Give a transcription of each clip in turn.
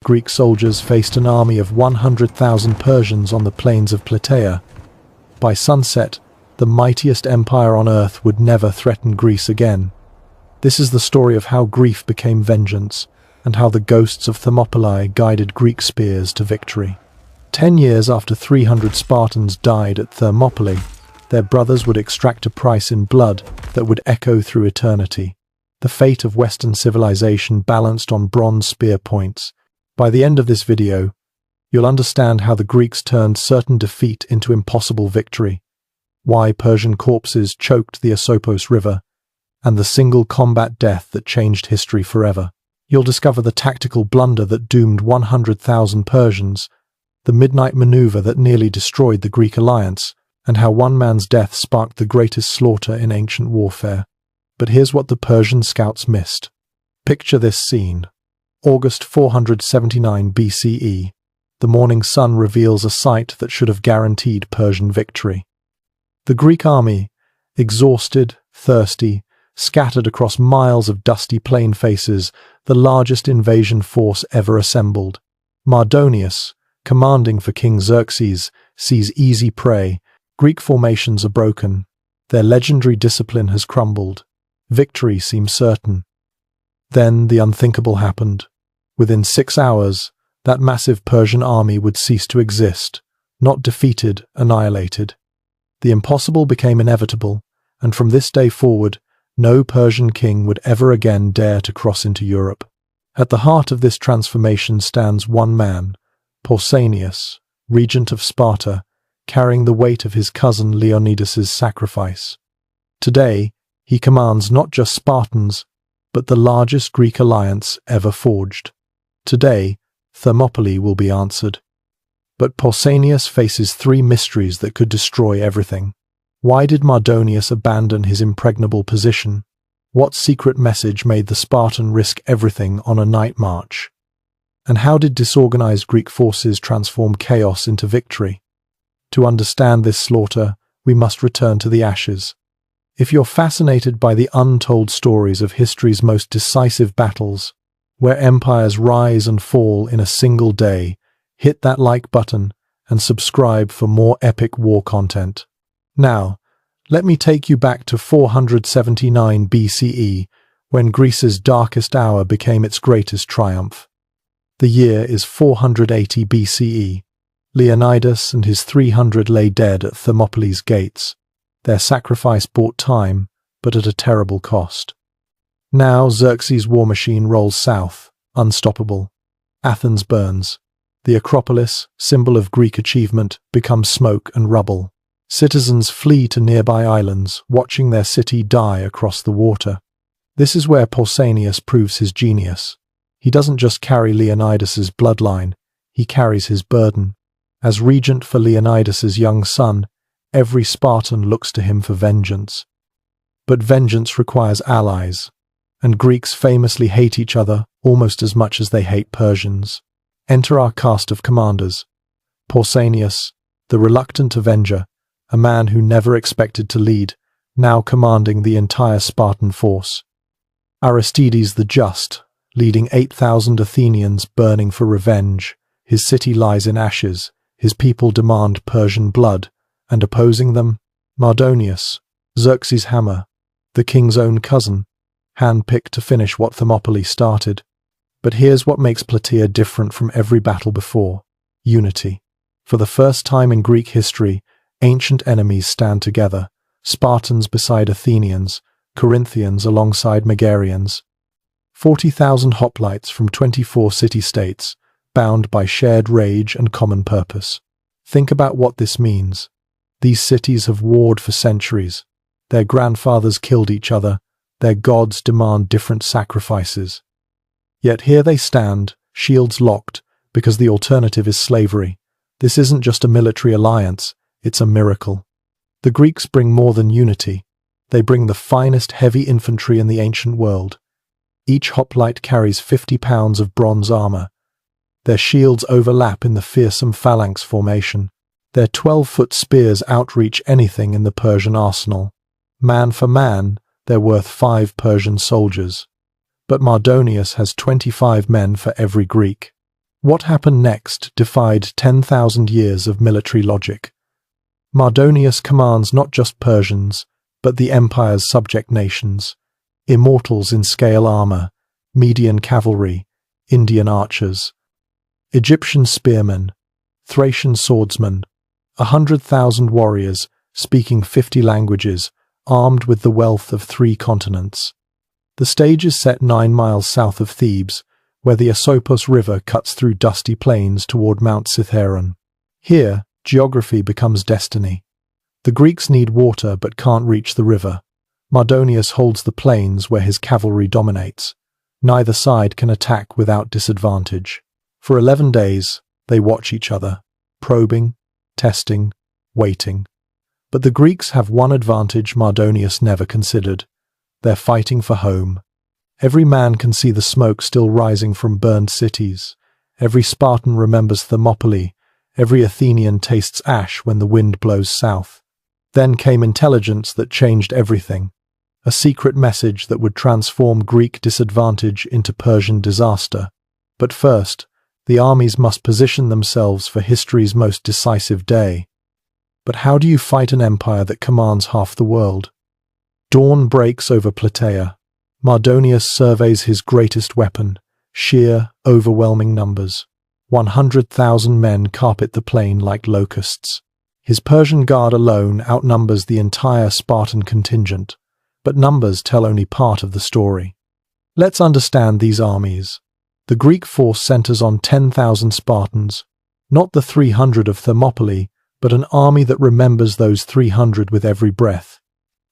Greek soldiers faced an army of 100,000 Persians on the plains of Plataea. By sunset, the mightiest empire on earth would never threaten Greece again. This is the story of how grief became vengeance, and how the ghosts of Thermopylae guided Greek spears to victory. 10 years after 300 Spartans died at Thermopylae, their brothers would extract a price in blood that would echo through eternity. The fate of Western civilization balanced on bronze spear points. By the end of this video, you'll understand how the Greeks turned certain defeat into impossible victory, why Persian corpses choked the Asopos River, and the single combat death that changed history forever. You'll discover the tactical blunder that doomed 100,000 Persians, the midnight maneuver that nearly destroyed the Greek alliance, and how one man's death sparked the greatest slaughter in ancient warfare. But here's what the Persian scouts missed. Picture this scene. August 479 BCE. The morning sun reveals a sight that should have guaranteed Persian victory. The Greek army, exhausted, thirsty, scattered across miles of dusty plain faces, the largest invasion force ever assembled. Mardonius, commanding for King Xerxes, sees easy prey. Greek formations are broken. Their legendary discipline has crumbled. Victory seems certain. Then the unthinkable happened. Within 6 hours, that massive Persian army would cease to exist, not defeated, annihilated. The impossible became inevitable, and from this day forward, no Persian king would ever again dare to cross into Europe. At the heart of this transformation stands one man, Pausanias, regent of Sparta, carrying the weight of his cousin Leonidas' sacrifice. Today, he commands not just Spartans, but the largest Greek alliance ever forged. Today, Thermopylae will be answered. But Pausanias faces 3 mysteries that could destroy everything. Why did Mardonius abandon his impregnable position? What secret message made the Spartan risk everything on a night march? And how did disorganized Greek forces transform chaos into victory? To understand this slaughter, we must return to the ashes. If you're fascinated by the untold stories of history's most decisive battles, where empires rise and fall in a single day, hit that like button and subscribe for more epic war content. Now, let me take you back to 479 BCE, when Greece's darkest hour became its greatest triumph. The year is 480 BCE. Leonidas and his 300 lay dead at Thermopylae's gates. Their sacrifice bought time, but at a terrible cost. Now Xerxes' war machine rolls south, unstoppable. Athens burns. The Acropolis, symbol of Greek achievement, becomes smoke and rubble. Citizens flee to nearby islands, watching their city die across the water. This is where Pausanias proves his genius. He doesn't just carry Leonidas's bloodline, he carries his burden. As regent for Leonidas's young son, every Spartan looks to him for vengeance. But vengeance requires allies, and Greeks famously hate each other almost as much as they hate Persians. Enter our cast of commanders. Pausanias, the reluctant avenger, a man who never expected to lead, now commanding the entire Spartan force. Aristides the Just, leading 8,000 Athenians burning for revenge. His city lies in ashes, his people demand Persian blood, and opposing them, Mardonius, Xerxes' hammer, the king's own cousin, hand-picked to finish what Thermopylae started. But here's what makes Plataea different from every battle before: unity. For the first time in Greek history, ancient enemies stand together, Spartans beside Athenians, Corinthians alongside Megarians. 40,000 hoplites from 24 city-states, bound by shared rage and common purpose. Think about what this means. These cities have warred for centuries. Their grandfathers killed each other. Their gods demand different sacrifices. Yet here they stand, shields locked, because the alternative is slavery. This isn't just a military alliance, it's a miracle. The Greeks bring more than unity. They bring the finest heavy infantry in the ancient world. Each hoplite carries 50 pounds of bronze armor. Their shields overlap in the fearsome phalanx formation. Their 12-foot spears outreach anything in the Persian arsenal. Man for man, they're worth 5 Persian soldiers. But Mardonius has 25 men for every Greek. What happened next defied 10,000 years of military logic. Mardonius commands not just Persians, but the empire's subject nations, immortals in scale armor, Median cavalry, Indian archers, Egyptian spearmen, Thracian swordsmen, 100,000 warriors speaking 50 languages, armed with the wealth of 3 continents. The stage is set 9 miles south of Thebes, where the Asopus River cuts through dusty plains toward Mount Cithaeron. Here, geography becomes destiny. The Greeks need water but can't reach the river. Mardonius holds the plains where his cavalry dominates. Neither side can attack without disadvantage. For 11 days, they watch each other, probing, testing, waiting. But the Greeks have one advantage Mardonius never considered. They're fighting for home. Every man can see the smoke still rising from burned cities. Every Spartan remembers Thermopylae. Every Athenian tastes ash when the wind blows south. Then came intelligence that changed everything. A secret message that would transform Greek disadvantage into Persian disaster. But first, the armies must position themselves for history's most decisive day. But how do you fight an empire that commands half the world? Dawn breaks over Plataea. Mardonius surveys his greatest weapon, sheer, overwhelming numbers. 100,000 men carpet the plain like locusts. His Persian guard alone outnumbers the entire Spartan contingent, but numbers tell only part of the story. Let's understand these armies. The Greek force centers on 10,000 Spartans, not the 300 of Thermopylae, but an army that remembers those 300 with every breath.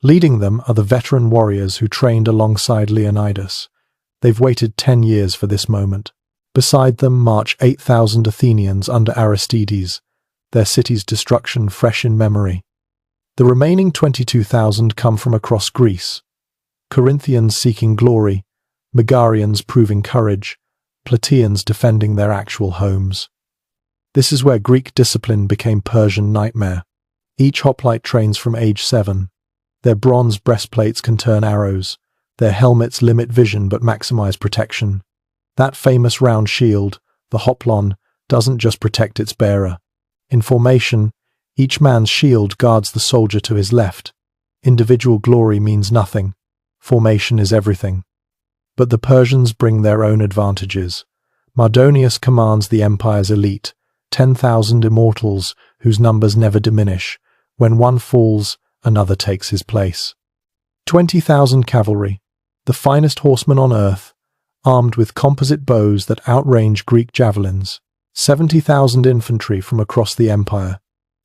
Leading them are the veteran warriors who trained alongside Leonidas. They've waited 10 years for this moment. Beside them march 8,000 Athenians under Aristides, their city's destruction fresh in memory. The remaining 22,000 come from across Greece. Corinthians seeking glory, Megarians proving courage, Plataeans defending their actual homes. This is where Greek discipline became Persian nightmare. Each hoplite trains from age 7. Their bronze breastplates can turn arrows. Their helmets limit vision but maximize protection. That famous round shield, the hoplon, doesn't just protect its bearer. In formation, each man's shield guards the soldier to his left. Individual glory means nothing. Formation is everything. But the Persians bring their own advantages. Mardonius commands the empire's elite, 10,000 immortals whose numbers never diminish. When one falls, another takes his place. 20,000 cavalry, the finest horsemen on earth, armed with composite bows that outrange Greek javelins. 70,000 infantry from across the empire,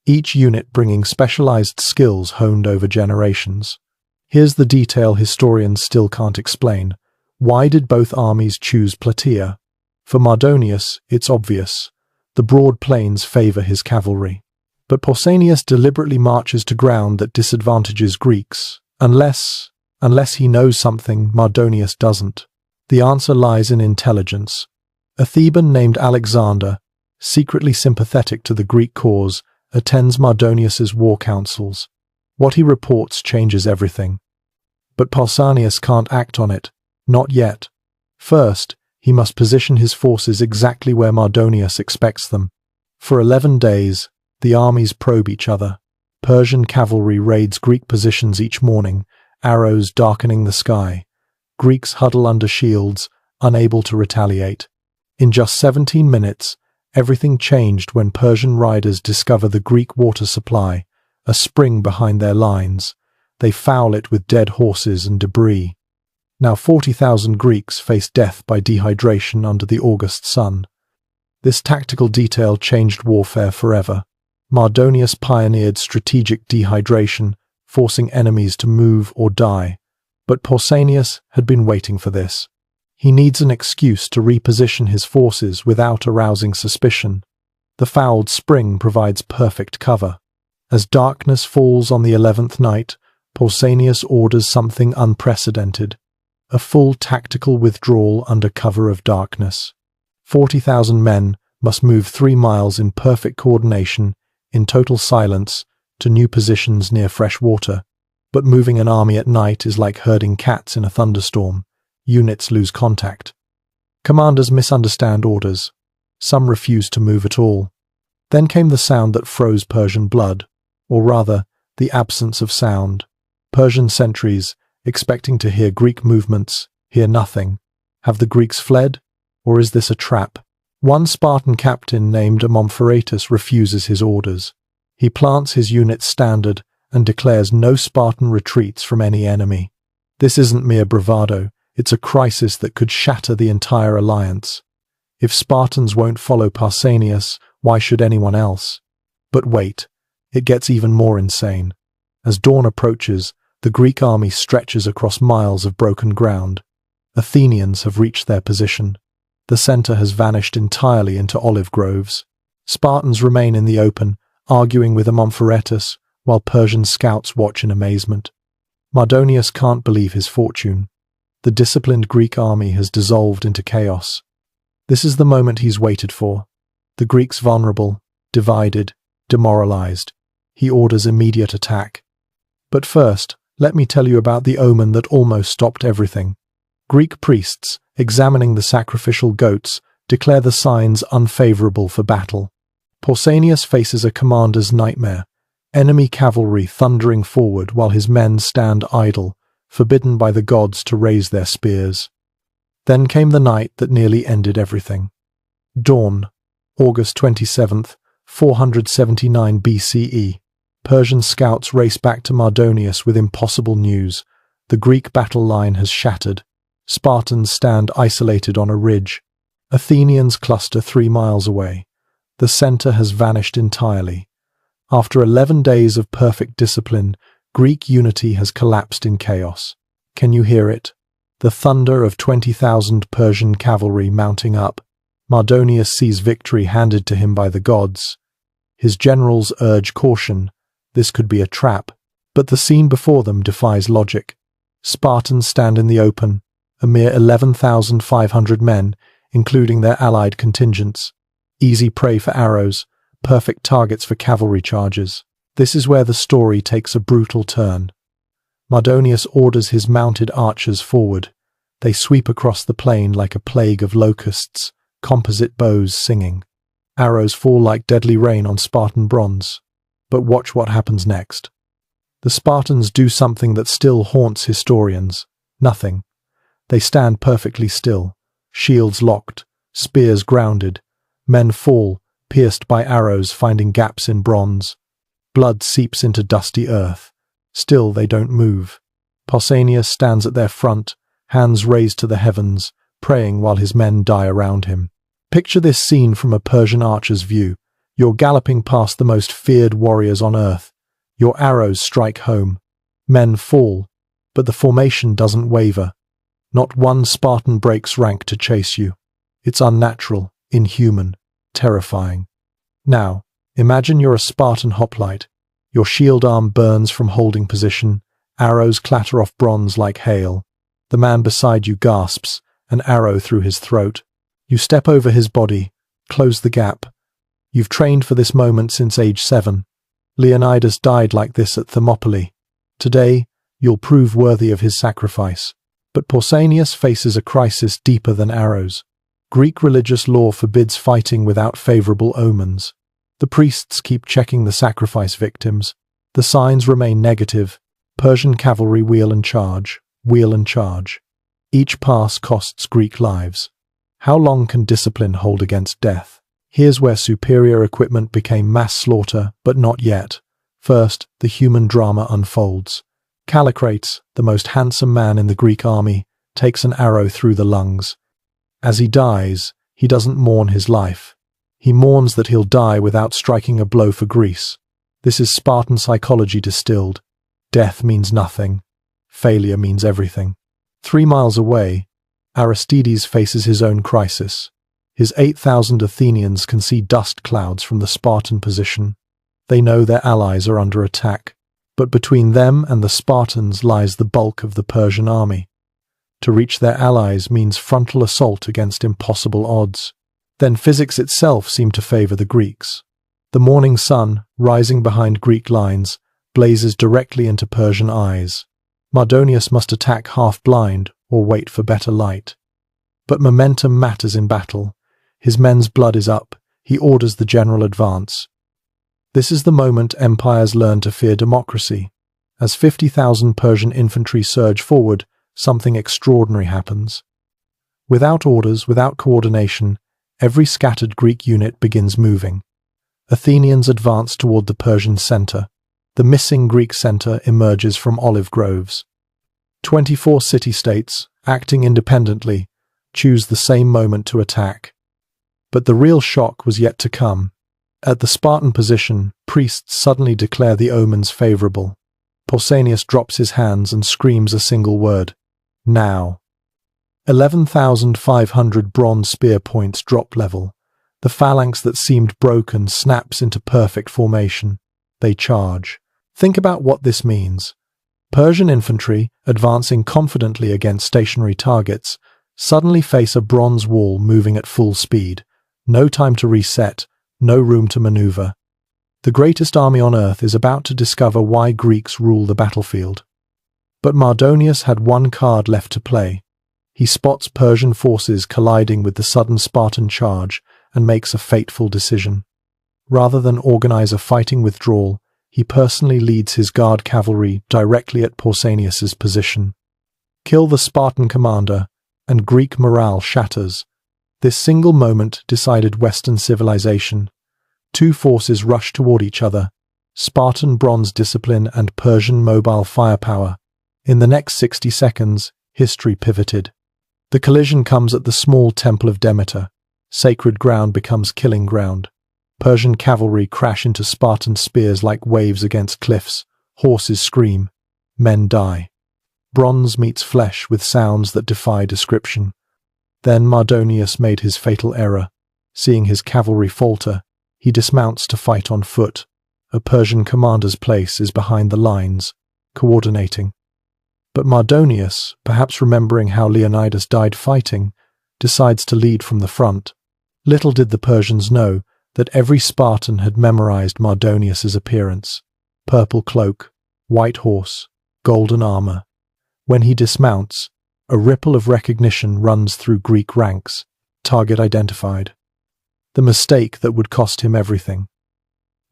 each unit bringing specialized skills honed over generations. Here's the detail historians still can't explain. Why did both armies choose Plataea? For Mardonius, it's obvious. The broad plains favor his cavalry. But Pausanias deliberately marches to ground that disadvantages Greeks, unless he knows something Mardonius doesn't. The answer lies in intelligence. A Theban named Alexander, secretly sympathetic to the Greek cause, attends Mardonius's war councils. What he reports changes everything. But Pausanias can't act on it, not yet. First, he must position his forces exactly where Mardonius expects them. For 11 days, the armies probe each other. Persian cavalry raids Greek positions each morning, arrows darkening the sky. Greeks huddle under shields, unable to retaliate. In just 17 minutes, everything changed when Persian riders discover the Greek water supply, a spring behind their lines. They foul it with dead horses and debris. Now 40,000 Greeks face death by dehydration under the August sun. This tactical detail changed warfare forever. Mardonius pioneered strategic dehydration, forcing enemies to move or die. But Pausanias had been waiting for this. He needs an excuse to reposition his forces without arousing suspicion. The fouled spring provides perfect cover. As darkness falls on the 11th night, Pausanias orders something unprecedented. A full tactical withdrawal under cover of darkness. 40,000 men must move 3 miles in perfect coordination, in total silence, to new positions near fresh water. But moving an army at night is like herding cats in a thunderstorm. Units lose contact. Commanders misunderstand orders. Some refused to move at all. Then came the sound that froze Persian blood, or rather, the absence of sound. Persian sentries, expecting to hear Greek movements, hear nothing. Have the Greeks fled? Or is this a trap? One Spartan captain named Amompharetus refuses his orders. He plants his unit's standard and declares no Spartan retreats from any enemy. This isn't mere bravado, it's a crisis that could shatter the entire alliance. If Spartans won't follow Pausanias, why should anyone else? But wait, it gets even more insane. As dawn approaches, the Greek army stretches across miles of broken ground. Athenians have reached their position. The center has vanished entirely into olive groves. Spartans remain in the open, arguing with Amompharetus, while Persian scouts watch in amazement. Mardonius can't believe his fortune. The disciplined Greek army has dissolved into chaos. This is the moment he's waited for. The Greeks vulnerable, divided, demoralized. He orders immediate attack. But first, let me tell you about the omen that almost stopped everything. Greek priests, examining the sacrificial goats, declare the signs unfavorable for battle. Pausanias faces a commander's nightmare. Enemy cavalry thundering forward while his men stand idle, forbidden by the gods to raise their spears. Then came the night that nearly ended everything. Dawn, August 27th, 479 BCE. Persian scouts race back to Mardonius with impossible news. The Greek battle line has shattered. Spartans stand isolated on a ridge. Athenians cluster 3 miles away. The center has vanished entirely. After 11 days of perfect discipline, Greek unity has collapsed in chaos. Can you hear it? The thunder of 20,000 Persian cavalry mounting up. Mardonius sees victory handed to him by the gods. His generals urge caution. This could be a trap. But the scene before them defies logic. Spartans stand in the open, a mere 11,500 men, including their allied contingents. Easy prey for arrows, perfect targets for cavalry charges. This is where the story takes a brutal turn. Mardonius orders his mounted archers forward. They sweep across the plain like a plague of locusts, composite bows singing. Arrows fall like deadly rain on Spartan bronze. But watch what happens next. The Spartans do something that still haunts historians. Nothing. They stand perfectly still, shields locked, spears grounded. Men fall, pierced by arrows finding gaps in bronze. Blood seeps into dusty earth. Still they don't move. Pausanias stands at their front, hands raised to the heavens, praying while his men die around him. Picture this scene from a Persian archer's view. You're galloping past the most feared warriors on earth. Your arrows strike home. Men fall, but the formation doesn't waver. Not one Spartan breaks rank to chase you. It's unnatural, inhuman, terrifying. Now, imagine you're a Spartan hoplite. Your shield arm burns from holding position. Arrows clatter off bronze like hail. The man beside you gasps, an arrow through his throat. You step over his body, close the gap. You've trained for this moment since age 7. Leonidas died like this at Thermopylae. Today, you'll prove worthy of his sacrifice. But Pausanias faces a crisis deeper than arrows. Greek religious law forbids fighting without favorable omens. The priests keep checking the sacrifice victims. The signs remain negative. Persian cavalry wheel and charge, wheel and charge. Each pass costs Greek lives. How long can discipline hold against death? Here's where superior equipment became mass slaughter, but not yet. First, the human drama unfolds. Callicrates, the most handsome man in the Greek army, takes an arrow through the lungs. As he dies, he doesn't mourn his life. He mourns that he'll die without striking a blow for Greece. This is Spartan psychology distilled. Death means nothing. Failure means everything. 3 miles away, Aristides faces his own crisis. His 8,000 Athenians can see dust clouds from the Spartan position. They know their allies are under attack. But between them and the Spartans lies the bulk of the Persian army. To reach their allies means frontal assault against impossible odds. Then physics itself seemed to favor the Greeks. The morning sun, rising behind Greek lines, blazes directly into Persian eyes. Mardonius must attack half-blind or wait for better light. But momentum matters in battle. His men's blood is up. He orders the general advance. This is the moment empires learn to fear democracy. As 50,000 Persian infantry surge forward, something extraordinary happens. Without orders, without coordination, every scattered Greek unit begins moving. Athenians advance toward the Persian center. The missing Greek center emerges from olive groves. 24 city-states, acting independently, choose the same moment to attack. But the real shock was yet to come. At the Spartan position, priests suddenly declare the omens favorable. Pausanias drops his hands and screams a single word: now. 11,500 bronze spear points drop level. The phalanx that seemed broken snaps into perfect formation. They charge. Think about what this means. Persian infantry, advancing confidently against stationary targets, suddenly face a bronze wall moving at full speed. No time to reset, no room to maneuver. The greatest army on earth is about to discover why Greeks rule the battlefield. But Mardonius had one card left to play. He spots Persian forces colliding with the sudden Spartan charge and makes a fateful decision. Rather than organize a fighting withdrawal, he personally leads his guard cavalry directly at Pausanias's position. Kill the Spartan commander, and Greek morale shatters. This single moment decided Western civilization. Two forces rush toward each other, Spartan bronze discipline and Persian mobile firepower. In the next 60 seconds, history pivoted. The collision comes at the small Temple of Demeter. Sacred ground becomes killing ground. Persian cavalry crash into Spartan spears like waves against cliffs. Horses scream. Men die. Bronze meets flesh with sounds that defy description. Then Mardonius made his fatal error. Seeing his cavalry falter, he dismounts to fight on foot. A Persian commander's place is behind the lines, coordinating. But Mardonius, perhaps remembering how Leonidas died fighting, decides to lead from the front. Little did the Persians know that every Spartan had memorized Mardonius's appearance. Purple cloak, white horse, golden armor. When he dismounts, a ripple of recognition runs through Greek ranks. Target identified. The mistake that would cost him everything.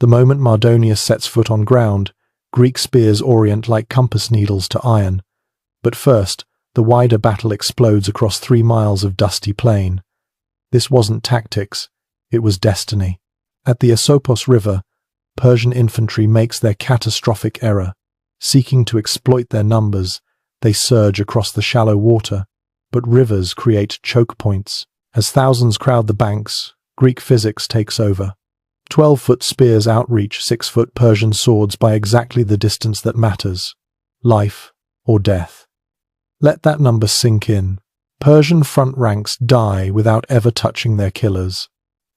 The moment Mardonius sets foot on ground, Greek spears orient like compass needles to iron. But first, the wider battle explodes across 3 miles of dusty plain. This wasn't tactics, it was destiny. At the Asopos River, Persian infantry makes their catastrophic error. Seeking to exploit their numbers, they surge across the shallow water, but rivers create choke points. As thousands crowd the banks, Greek physics takes over. 12-foot spears outreach 6-foot Persian swords by exactly the distance that matters. Life or death. Let that number sink in. Persian front ranks die without ever touching their killers.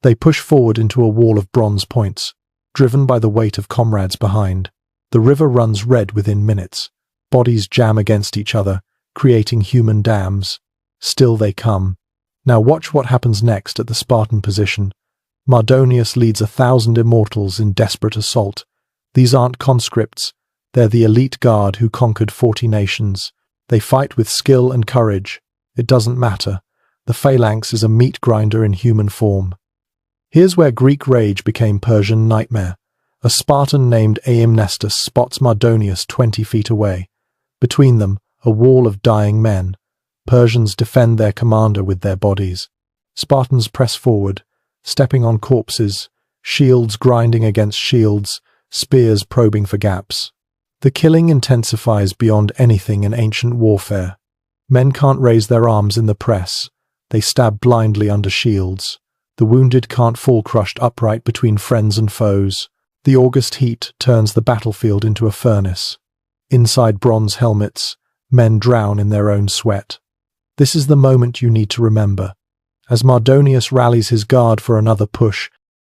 They push forward into a wall of bronze points, driven by the weight of comrades behind. The river runs red within minutes. Bodies jam against each other, creating human dams. Still they come. Now watch what happens next at the Spartan position. Mardonius leads 1,000 immortals in desperate assault. These aren't conscripts. They're the elite guard who conquered 40 nations. They fight with skill and courage. It doesn't matter. The phalanx is a meat grinder in human form. Here's where Greek rage became Persian nightmare. A Spartan named Leonidas spots Mardonius 20 feet away. Between them, a wall of dying men. Persians defend their commander with their bodies. Spartans press forward, stepping on corpses, shields grinding against shields, spears probing for gaps. The killing intensifies beyond anything in ancient warfare. Men can't raise their arms in the press. They stab blindly under shields. The wounded can't fall crushed upright between friends and foes. The August heat turns the battlefield into a furnace. Inside bronze helmets, men drown in their own sweat. This is the moment you need to remember. As Mardonius rallies his guard for another push,